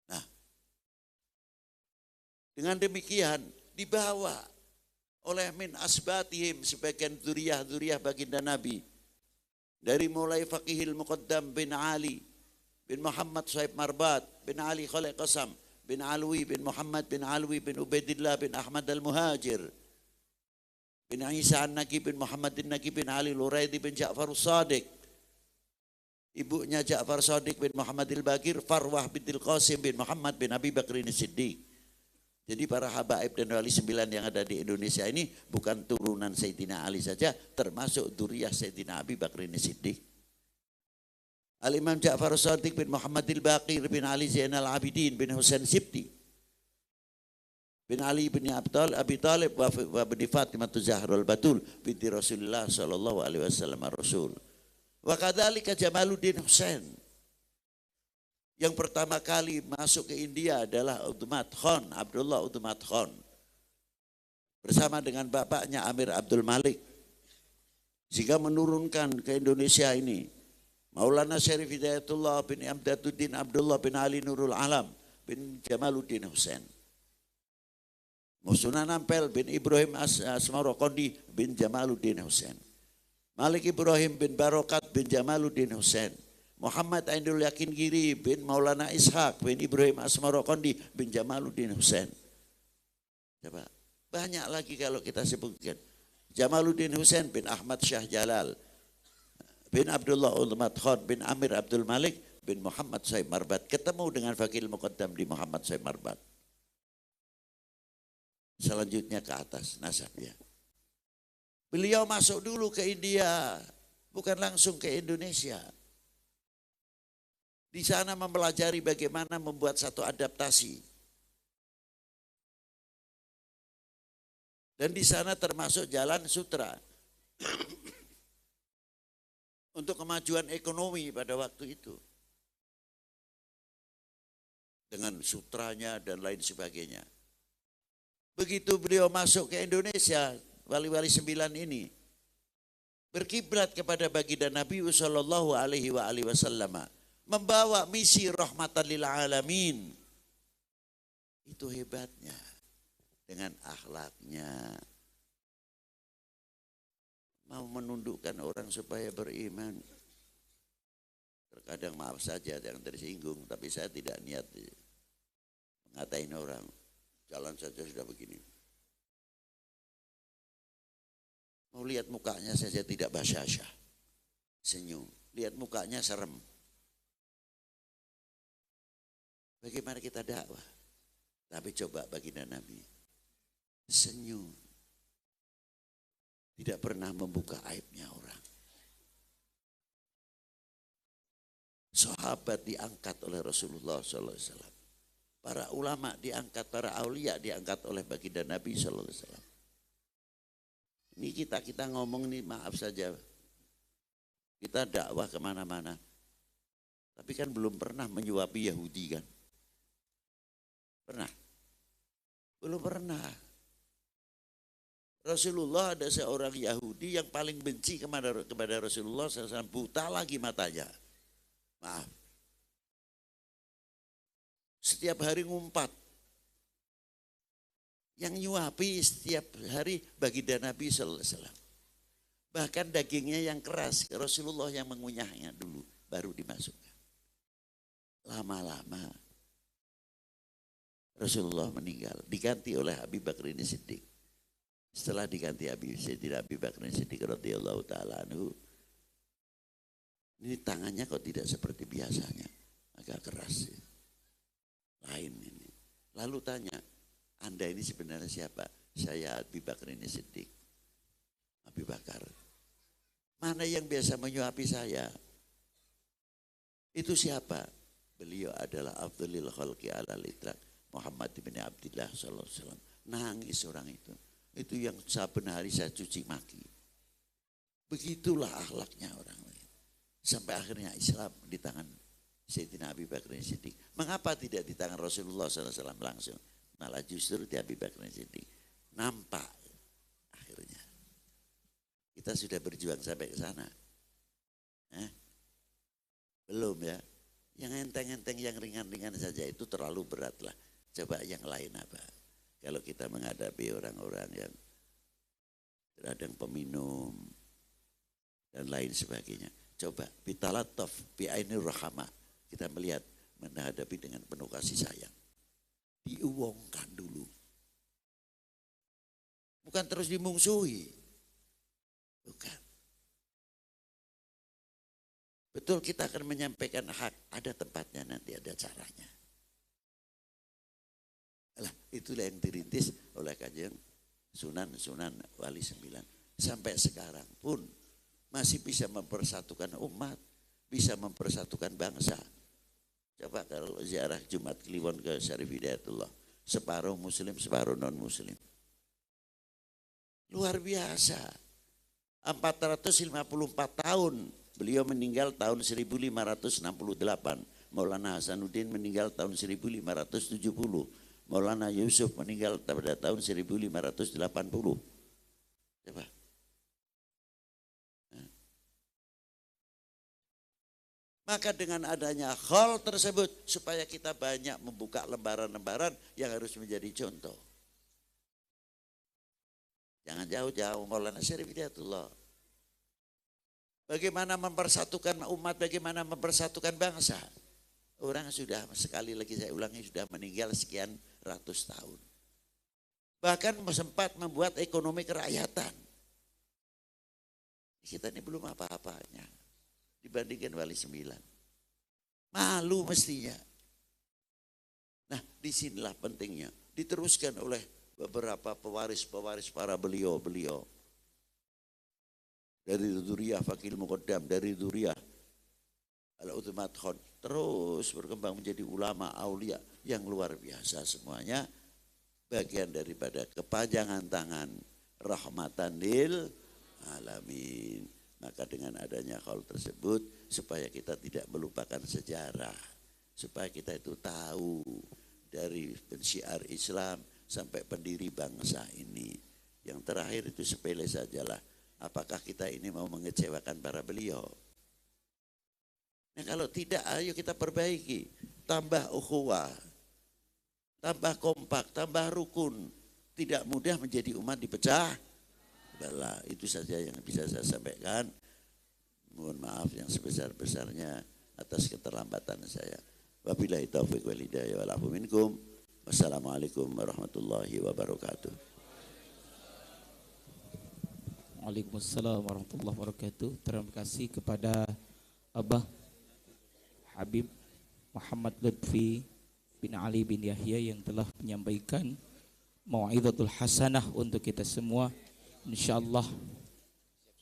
Nah, dengan demikian dibawa oleh min asbatihim sebagian dzurriyyah baginda Nabi. Dari mulai Faqihil Muqaddam bin Ali, bin Muhammad Sahib Marbat, bin Ali Khalid Qasam, bin Alwi, bin Muhammad, bin Alwi, bin Ubaidillah, bin Ahmad al-Muhajir, bin Isa an-Naqi, bin Muhammad an-Naqi, bin Ali Luraidi, bin Ja'far as-Sadiq, ibunya Ja'far Sadiq bin Muhammad al-Baqir, Farwah bintil Qasim bin Muhammad bin Abi Bakr as-Siddiq. Jadi para habaib dan wali 9 yang ada di Indonesia ini bukan turunan Sayyidina Ali saja, termasuk dzurriyyah Sayyidina Abi Bakr as-Siddiq. Al-Imam Ja'far as-Sadiq bin Muhammad al-Baqir bin Ali Zainal Abidin bin Husain Sibti bin Ali bin Abi Talib wa bin Fatimah Zahrul Batul binti Rasulullah sallallahu alaihi wasallam Rasul. Wa kadzalika Jamaluddin Husain. Yang pertama kali masuk ke India adalah Uthman Khan, Abdullah Uthman Khan. Bersama dengan bapaknya Amir Abdul Malik. Sehingga menurunkan ke Indonesia ini Maulana Syarif Hidayatullah bin Amdaduddin Abdullah bin Ali Nurul Alam bin Jamaluddin Husain. Sunan Ampel bin Ibrahim Asmarokondi bin Jamaluddin Husain. Malik Ibrahim bin Barokat bin Jamaluddin Husain. Muhammad Ainul Yakin Giri bin Maulana Ishaq bin Ibrahim Asmarokondi bin Jamaluddin Husain. Coba, banyak lagi kalau kita sebutkan. Jamaluddin Husain bin Ahmad Syah Jalal bin Abdullah Ulmat Khan bin Amir Abdul Malik bin Muhammad Sahib Marbat. Ketemu dengan Faqihil Muqaddam di Muhammad Sahib Marbat. Selanjutnya ke atas nasabnya. Beliau masuk dulu ke India, bukan langsung ke Indonesia. Di sana mempelajari bagaimana membuat satu adaptasi. Dan di sana termasuk jalan sutra. Untuk kemajuan ekonomi pada waktu itu. Dengan sutranya dan lain sebagainya. Begitu beliau masuk ke Indonesia, wali-wali 9 ini berkiblat kepada baginda Nabi sallallahu alaihi wasallam, membawa misi rahmatan lil alamin. Itu hebatnya dengan akhlaknya. Mau menundukkan orang supaya beriman. Terkadang maaf saja jangan tersinggung, tapi saya tidak niat mengatain orang. Jalan saja sudah begini. Mau lihat mukanya saja tidak basyasya. Senyum. Lihat mukanya serem. Bagaimana kita dakwah? Tapi coba baginda Nabi. Senyum. Tidak pernah membuka aibnya orang. Sahabat diangkat oleh Rasulullah SAW. Para ulama diangkat, para aulia diangkat oleh baginda Nabi sallallahu alaihi wasallam. Ini kita ngomong nih, maaf saja. Kita dakwah kemana-mana. Tapi kan belum pernah menyuapi Yahudi kan? Pernah? Belum pernah. Rasulullah ada seorang Yahudi yang paling benci kepada Rasulullah SAW, buta lagi matanya. Maaf. Setiap hari ngumpat. Yang nyuapi setiap hari baginda Nabi sallallahu alaihi wasallam. Bahkan dagingnya yang keras, Rasulullah yang mengunyahnya dulu baru dimasukkan. Lama-lama Rasulullah meninggal, diganti oleh Abu Bakar Siddiq. Setelah diganti Abu Bakar Siddiq radhiyallahu taala anhu, ini tangannya kok tidak seperti biasanya, agak keras. Lain ini. Lalu tanya, Anda ini sebenarnya siapa? Saya Abu Bakar Siddiq. Abu Bakar. Mana yang biasa menyuapi saya? Itu siapa? Beliau adalah Abdulil Khalqi ala litrak Muhammad bin Abdullah sallallahu alaihi wasallam. Nangis orang itu. Itu yang saben hari saya cuci maki. Begitulah akhlaknya orang lain. Sampai akhirnya Islam di tangan Sayyidina Abu Bakar Siddiq. Mengapa tidak di tangan Rasulullah SAW langsung? Malah justru di Abu Bakar Siddiq. Nampak akhirnya. Kita sudah berjuang sampai ke sana. Belum ya. Yang enteng-enteng, yang ringan-ringan saja itu terlalu berat lah. Coba yang lain apa? Kalau kita menghadapi orang-orang yang terkadang peminum dan lain sebagainya. Coba bitalataf bi'ainir rahmah. Kita melihat menghadapi dengan penuh kasih sayang. Diuwongkan dulu. Bukan terus dimungsuhi. Bukan. Betul kita akan menyampaikan hak. Ada tempatnya nanti, ada caranya. Alah, itulah yang dirintis oleh kajian Sunan Wali 9. Sampai sekarang pun masih bisa mempersatukan umat, bisa mempersatukan bangsa. Coba kalau ziarah Jumat Kliwon ke Syarif Hidayatullah, separuh muslim, separuh non muslim. Luar biasa. 454 tahun, beliau meninggal tahun 1568. Maulana Hasanuddin meninggal tahun 1570. Maulana Yusuf meninggal pada tahun 1580. Coba. Maka dengan adanya hal tersebut supaya kita banyak membuka lembaran-lembaran yang harus menjadi contoh. Jangan jauh-jauh Maulana Syarif Hidayatullah. Bagaimana mempersatukan umat, bagaimana mempersatukan bangsa. Orang sudah, sekali lagi saya ulangi, sudah meninggal sekian ratus tahun. Bahkan sempat membuat ekonomi kerakyatan. Kita ini belum apa-apanya dibandingkan Wali 9. Malu mestinya. Nah, disinilah pentingnya. Diteruskan oleh beberapa pewaris-pewaris para beliau-beliau. Dari Dzuriyah Fakil Muqaddam, dari Dzuriyah Al-Uthmat Khon, terus berkembang menjadi ulama aulia yang luar biasa semuanya. Bagian daripada kepanjangan tangan rahmatan lil alamin. Maka dengan adanya hal tersebut supaya kita tidak melupakan sejarah, supaya kita itu tahu dari pensyiar Islam sampai pendiri bangsa ini. Yang terakhir itu sepele sajalah, apakah kita ini mau mengecewakan para beliau? Nah kalau tidak, ayo kita perbaiki, tambah ukhuwah, tambah kompak, tambah rukun. Tidak mudah menjadi umat dipecah belah. Itu saja yang bisa saya sampaikan. Mohon maaf yang sebesar-besarnya atas keterlambatan saya. Wabillahi taufiq wal hidayah wal afu minkum. Wassalamualaikum warahmatullahi wabarakatuh. Waalaikumsalam warahmatullahi wabarakatuh. Terima kasih kepada Abah Habib Muhammad Lutfi bin Ali bin Yahya yang telah menyampaikan mau'izatul hasanah untuk kita semua. InsyaAllah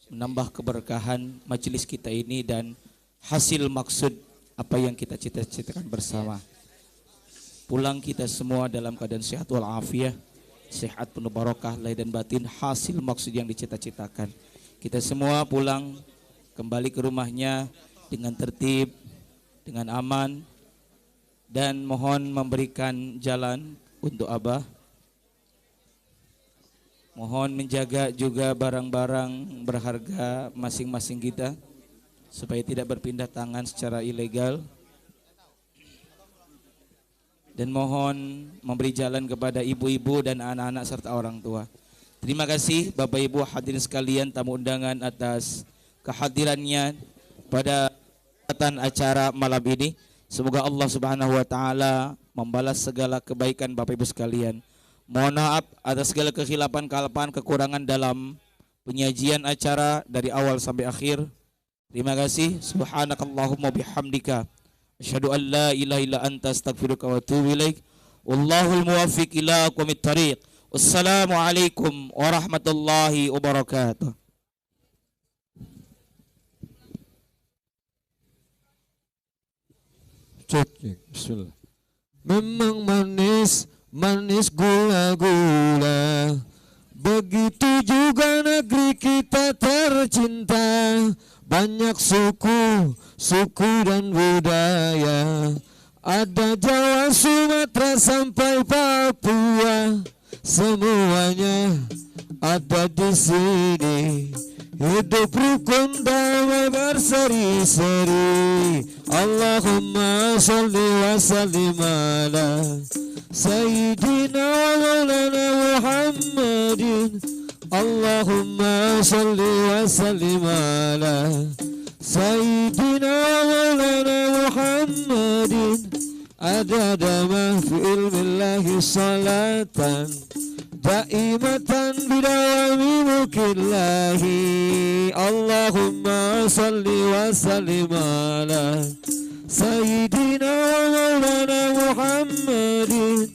menambah keberkahan majelis kita ini dan hasil maksud apa yang kita cita-citakan bersama. Pulang kita semua dalam keadaan sehat walafiat, sehat penuh barokah lahir dan batin, hasil maksud yang dicita-citakan. Kita semua pulang kembali ke rumahnya dengan tertib, dengan aman, dan mohon memberikan jalan untuk Abah. Mohon menjaga juga barang-barang berharga masing-masing kita supaya tidak berpindah tangan secara ilegal. Dan mohon memberi jalan kepada ibu-ibu dan anak-anak serta orang tua. Terima kasih Bapak Ibu hadirin sekalian, tamu undangan atas kehadirannya pada acara malam ini. Semoga Allah Subhanahu wa taala membalas segala kebaikan Bapak Ibu sekalian. Mohon maaf atas segala kekhilafan, kesalahan, kekurangan dalam penyajian acara dari awal sampai akhir. Terima kasih. Subhanakallahumma bihamdika asyhadu an la ilaha illa anta astaghfiruka wa atubu ilaik. Wallahul muwaffiq ila aqwamit thariq. Wassalamualaikum warahmatullahi wabarakatuh. Cek, bismillah. Memang manis, manis gula-gula. Begitu juga negeri kita tercinta. Banyak suku, suku dan budaya. Ada Jawa, Sumatera sampai Papua. Semuanya ada di sini. Hidup rukun damai berseri-seri. Allahumma sholli wa sallim ala Sayyidina wa maulana Muhammadin. Allahumma sholli wa sallim ala Sayyidina wa maulana Muhammadin. Adada ma fi ilmillahi salatan daimatan bidawami mulkillahi. Allahumma salli wa sallim ala Sayyidina wa maulana Muhammadin.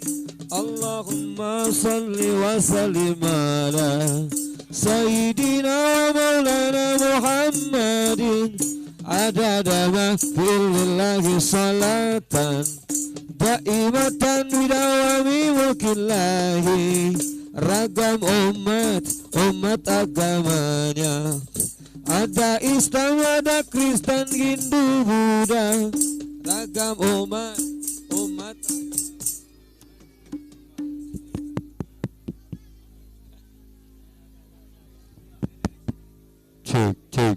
Allahumma salli wa sallim ala Sayyidina wa maulana Muhammadin. Adada ma fi ilmillahi salatan daimatan bidawami mulkillahi. Ragam umat, umat agamanya. Ada Islam, ada Kristen, Hindu, Buddha. Ragam umat, umat. Cek, cek.